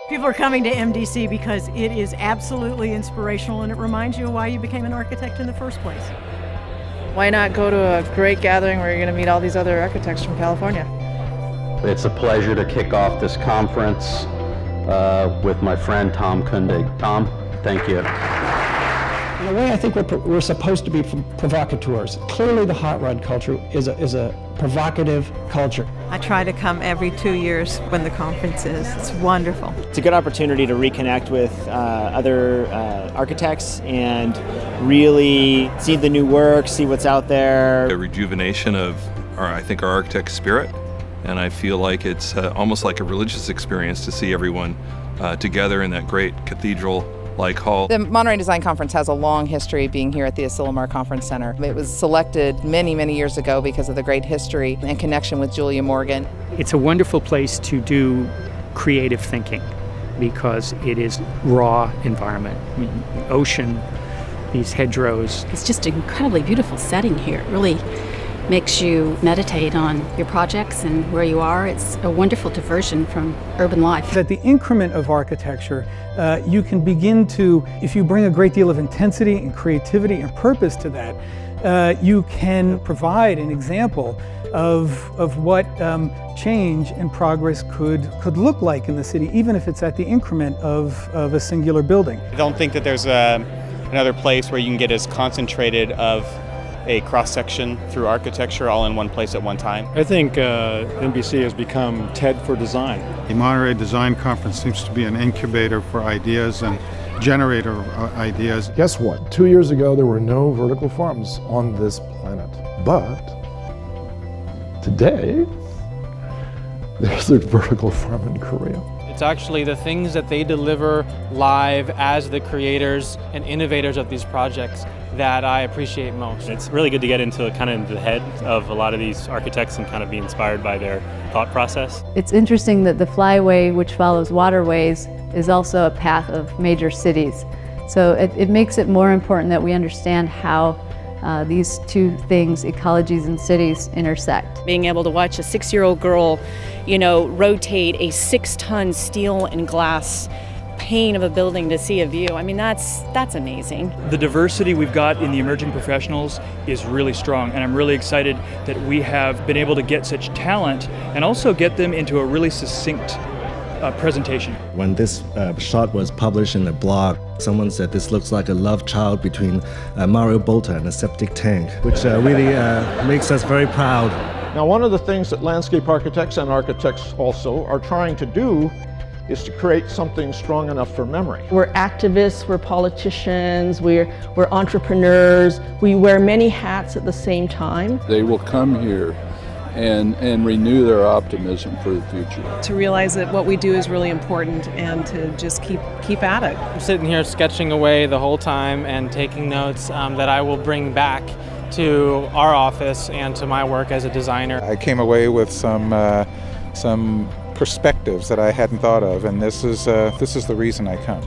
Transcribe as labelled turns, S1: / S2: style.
S1: People are coming to MDC because it is absolutely inspirational and it reminds you of why you became an architect in the first place.
S2: Why not go to a great gathering where you're going to meet all these other architects from California?
S3: It's a pleasure to kick off this conference with my friend Tom Kundig. Tom, thank you.
S4: In a way, I think we're supposed to be provocateurs. Clearly, the hot rod culture is a provocative culture.
S5: I try to come every 2 years when the conference is. It's wonderful.
S6: It's a good opportunity to reconnect with other architects and really see the new work, see what's out there.
S7: A rejuvenation of, I think, our architect spirit. And I feel like it's almost like a religious experience to see everyone together in that great cathedral-like hall.
S2: The Monterey Design Conference has a long history being here at the Asilomar Conference Center. It was selected many, many years ago because of the great history and connection with Julia Morgan.
S8: It's a wonderful place to do creative thinking because it is raw environment. I mean, the ocean, these hedgerows.
S9: It's just an incredibly beautiful setting here. It really makes you meditate on your projects and where you are. It's a wonderful diversion from urban life.
S10: At the increment of architecture, you can begin to, if you bring a great deal of intensity and creativity and purpose to that, you can provide an example of what change and progress could look like in the city, even if it's at the increment of a singular building.
S11: I don't think that there's another place where you can get as concentrated of a cross-section through architecture all in one place at one time.
S12: I think MDC has become TED for design.
S13: The Monterey Design Conference seems to be an incubator for ideas and generator of ideas.
S14: Guess what? 2 years ago there were no vertical farms on this planet. But today there's a vertical farm in Korea.
S15: It's actually the things that they deliver live as the creators and innovators of these projects that I appreciate most.
S16: It's really good to get into kind of the head of a lot of these architects and kind of be inspired by their thought process.
S17: It's interesting that the flyway, which follows waterways, is also a path of major cities. So it makes it more important that we understand how these two things, ecologies and cities, intersect.
S18: Being able to watch a 6-year-old girl, rotate a 6-ton steel and glass pane of a building to see a view. I mean, that's amazing.
S19: The diversity we've got in the emerging professionals is really strong, and I'm really excited that we have been able to get such talent and also get them into a really succinct presentation.
S20: When this shot was published in a blog, someone said this looks like a love child between Mario Bolter and a septic tank, which really makes us very proud.
S6: Now, one of the things that landscape architects and architects also are trying to do is to create something strong enough for memory.
S2: We're activists, we're politicians, we're entrepreneurs. We wear many hats at the same time.
S3: They will come here and renew their optimism for the future.
S15: To realize that what we do is really important and to just keep at it. I'm sitting here sketching away the whole time and taking notes that I will bring back to our office and to my work as a designer.
S5: I came away with some perspectives that I hadn't thought of, and this is the reason I come.